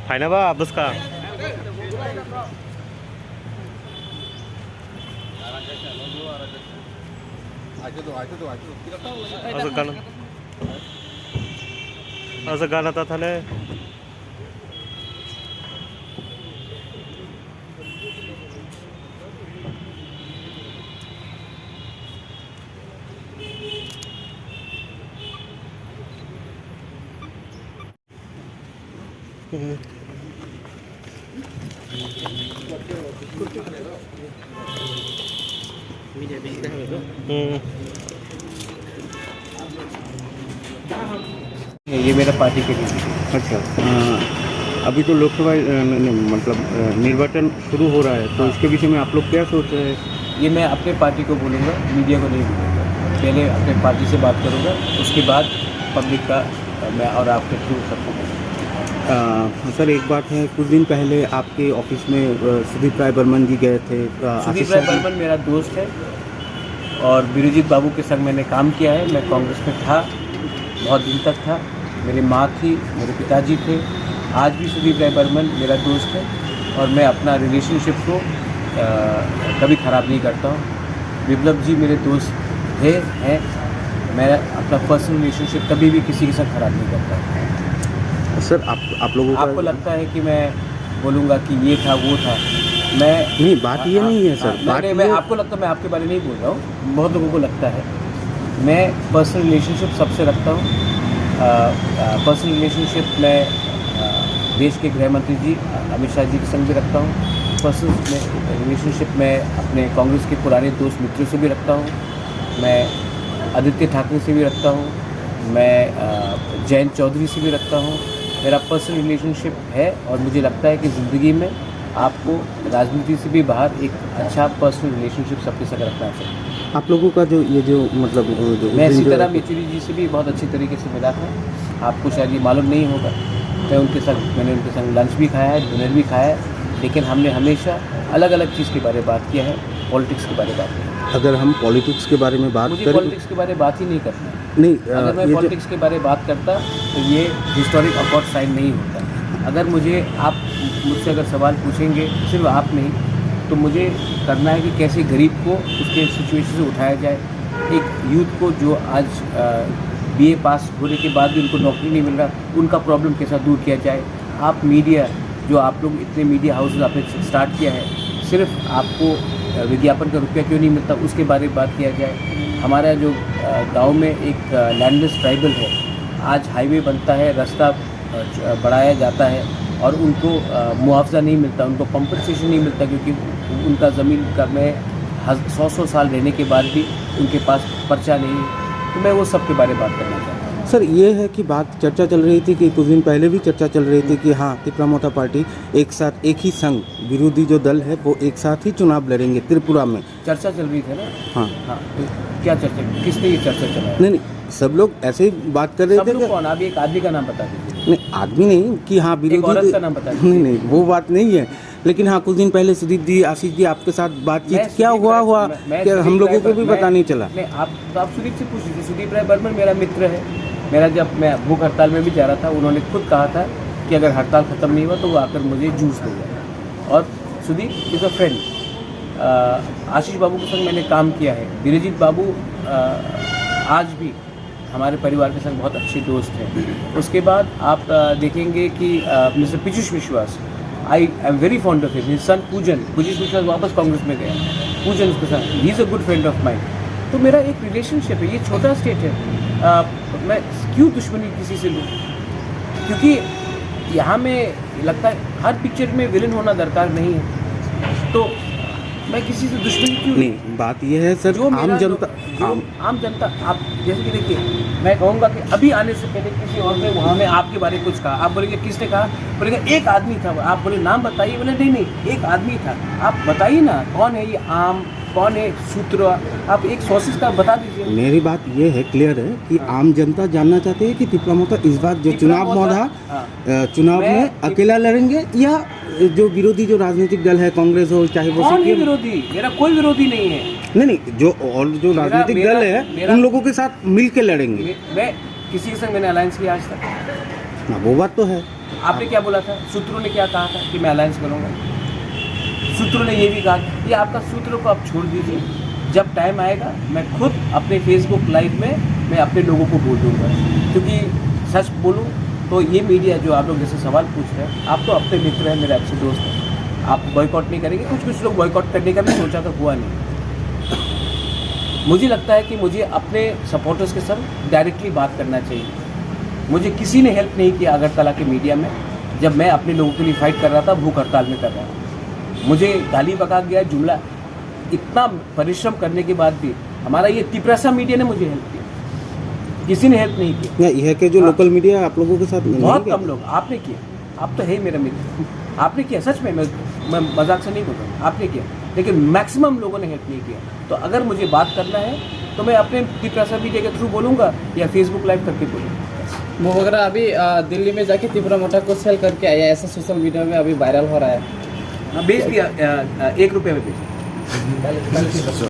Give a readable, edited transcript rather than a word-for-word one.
फायना बा बस का असं गाणं आता थाले ये मेरा पार्टी के लिए। अच्छा अभी तो लोकसभा मतलब निर्वाचन शुरू हो रहा है, तो इसके विषय में आप लोग क्या सोच रहे हैं? ये मैं अपने पार्टी को बोलूँगा, मीडिया को नहीं बोलूँगा। पहले अपने पार्टी से बात करूँगा, उसके बाद पब्लिक का मैं और आपके थ्रू सबको बोलूँगा। सर एक बात है, कुछ दिन पहले आपके ऑफिस में सुदीप राय बर्मन जी गए थे। सुदीप राय बर्मन मेरा दोस्त है और बीरूजीत बाबू के संग मैंने काम किया है। मैं कांग्रेस में था, बहुत दिन तक था। मेरी माँ थी, मेरे पिताजी थे। आज भी सुदीप राय बर्मन मेरा दोस्त है और मैं अपना रिलेशनशिप को कभी ख़राब नहीं करता हूँ। विप्लव जी मेरे दोस्त हैं। मैं अपना पर्सनल रिलेशनशिप कभी भी किसी के साथ ख़राब नहीं करता। सर आप लोगों का आपको लगता है कि मैं बोलूँगा कि ये था वो था, मैं नहीं, बात ये नहीं है सर। मैं आपको लगता है मैं आपके बारे में नहीं बोल रहा हूँ, बहुत लोगों को लगता है। मैं पर्सनल रिलेशनशिप सबसे रखता हूँ। पर्सनल रिलेशनशिप में देश के गृह मंत्री जी अमित शाह जी के संग भी रखता हूँ। पर्सनल रिलेशनशिप में अपने कांग्रेस के पुराने दोस्त मित्रों से भी रखता हूँ। मैं आदित्य ठाकरे से भी रखता हूँ। मैं जयंत चौधरी से भी रखता हूँ। मेरा पर्सनल रिलेशनशिप है और मुझे लगता है कि ज़िंदगी में आपको राजनीति से भी बाहर एक अच्छा पर्सनल रिलेशनशिप सबके साथ रखना चाहिए। आप लोगों का जो ये जो मतलब जो मैं सीताराम येचुरी जी से भी बहुत अच्छी तरीके से मिला था। आपको शायद ये मालूम नहीं होगा, मैंने उनके संग लंच भी खाया है, डिनर भी खाया है, लेकिन हमने हमेशा अलग अलग चीज़ के बारे में बात किया है, पॉलिटिक्स के बारे में बात किया है। अगर हम पॉलिटिक्स के बारे में बात मुझे करें, पॉलिटिक्स के बारे में बात ही नहीं करना। नहीं अगर मैं पॉलिटिक्स के बारे में बात करता तो ये हिस्टोरिक अकॉर्ड साइन नहीं होता। अगर आप मुझसे अगर सवाल पूछेंगे, सिर्फ आप नहीं, तो मुझे करना है कि कैसे गरीब को उसके सिचुएशन से उठाया जाए। एक यूथ को जो आज बीए पास होने के बाद भी उनको नौकरी नहीं मिल रहा, उनका प्रॉब्लम कैसा दूर किया जाए। आप मीडिया, जो आप लोग इतने मीडिया हाउसेज आपने स्टार्ट किया है, सिर्फ आपको विज्ञापन का रुपया क्यों नहीं मिलता, उसके बारे में बात किया जाए। हमारा जो गांव में एक लैंडलेस ट्राइबल है, आज हाईवे बनता है, रास्ता बढ़ाया जाता है और उनको मुआवजा नहीं मिलता, उनको कंपनसेशन नहीं मिलता, क्योंकि उनका ज़मीन का में 100 साल रहने के बाद भी उनके पास पर्चा नहीं है। तो मैं वो सब के बारे में बात करना चाहता हूँ। सर ये है कि बात चर्चा चल रही थी कि कुछ दिन पहले भी चर्चा चल रही थी कि हाँ, त्रिपुरा मोर्चा पार्टी एक साथ, एक ही संघ, विरोधी जो दल है वो एक साथ ही चुनाव लड़ेंगे त्रिपुरा में। चर्चा चल रही थी ना? हाँ हाँ, तो क्या चर्चा, किसने ये चर्चा चलाया? नहीं, सब लोग ऐसे ही बात कर रहे थे। कौन? आप एक आदमी का नाम बता दीजिए। नहीं, आदमी नहीं कि हाँ विरोधी, औरत का नाम बता दीजिए। नहीं, वो बात नहीं है, लेकिन हाँ कुछ दिन पहले सुदीप जी, आशीष जी आपके साथ बातचीत क्या हुआ कि हम लोगों को भी पता नहीं चला। आप सुदीप से पूछ लीजिए। सुदीप राय बर्मन मेरा मित्र है। मेरा जब मैं भूख हड़ताल में भी जा रहा था, उन्होंने खुद कहा था कि अगर हड़ताल ख़त्म नहीं हुआ तो वो आकर मुझे जूस देगा। और सुदीप इज़ अ फ्रेंड। आशीष बाबू के संग मैंने काम किया है। बीरूजीत बाबू आज भी हमारे परिवार के संग बहुत अच्छे दोस्त हैं। उसके बाद आप देखेंगे कि मिस्टर पीयूष विश्वास, I am very fond of him. His son पूजन विश्वास वापस कांग्रेस में गया। पूजन उसके साथ, he is a good friend of mine. तो मेरा एक रिलेशनशिप है। ये छोटा स्टेट है, मैं क्यों दुश्मनी किसी से लूँ? क्योंकि यहाँ में लगता है हर पिक्चर में विलन होना दरकार नहीं है, तो मैं किसी से दुश्मनी क्यों? नहीं, बात ये है सर, आम जनता आप जैसे कि देखिए, मैं कहूँगा कि अभी आने से पहले किसी और ने वहाँ में आपके बारे में कुछ कहा, आप बोलेंगे किसने कहा? बोलेंगे एक आदमी था। आप बोले नाम बताइए, बोले नहीं एक आदमी था। आप बताइए ना कौन है ये आम, कौन है सूत्र, आप एक सोर्सेज का बता दीजिए। मेरी बात ये है, क्लियर है कि आम जनता जानना चाहती है कि त्रिपुरा मोर्चा इस बार जो चुनाव में अकेला लड़ेंगे या जो विरोधी जो राजनीतिक दल है, कांग्रेस हो चाहे वो कौन है विरोधी? मेरा कोई विरोधी नहीं है। नहीं, जो और जो राजनीतिक दल है उन लोगों के साथ मिल के लड़ेंगे। मैं किसी के संग मैंने अलायंस किया आज तक? ना, वो बात तो है। आपने क्या बोला था? सूत्रों ने क्या कहा था कि मैं अलायंस करूँगा? सूत्रों ने ये भी कहा कि आपका सूत्रों को आप छोड़ दीजिए, जब टाइम आएगा मैं खुद अपने फेसबुक लाइव में मैं अपने लोगों को बोल दूँगा। क्योंकि सच बोलूँ तो ये मीडिया जो आप लोग जैसे सवाल पूछ रहे हैं, आप तो अपने मित्र हैं, मेरे अच्छे दोस्त हैं, आप बॉयकॉट नहीं करेंगे। कुछ लोग बॉयकॉट करने का भी सोचा था, हुआ नहीं। मुझे लगता है कि मुझे अपने सपोर्टर्स के साथ डायरेक्टली बात करना चाहिए। मुझे किसी ने हेल्प नहीं किया अगरतला के मीडिया में, जब मैं अपने लोगों के लिए फाइट कर रहा था, भूख हड़ताल में कर रहा था। मुझे गाली बका गया, जुमला, इतना परिश्रम करने के बाद भी हमारा ये तिपरासा मीडिया ने मुझे हेल्प किया, किसी ने हेल्प नहीं किया। नहीं, यह के जो लोकल मीडिया आप लोगों के साथ नहीं बहुत किया? कम लोग। आपने किया, आप तो है ही मेरा मित्र, आपने किया। सच में मैं मजाक से नहीं बोल रहा हूँ, आपने किया, लेकिन मैक्सिमम लोगों ने हेल्प नहीं किया। तो अगर मुझे बात करना है तो मैं अपने तिपरासा मीडिया के थ्रू बोलूँगा या फेसबुक लाइव करके बोलूँगा। वो वगैरह अभी दिल्ली में जाके त्रिपुरा मोटा को सेल करके आया, ऐसा सोशल मीडिया में अभी वायरल हो रहा है। हाँ, बेच दिया, 1 रुपये में बेच दिया।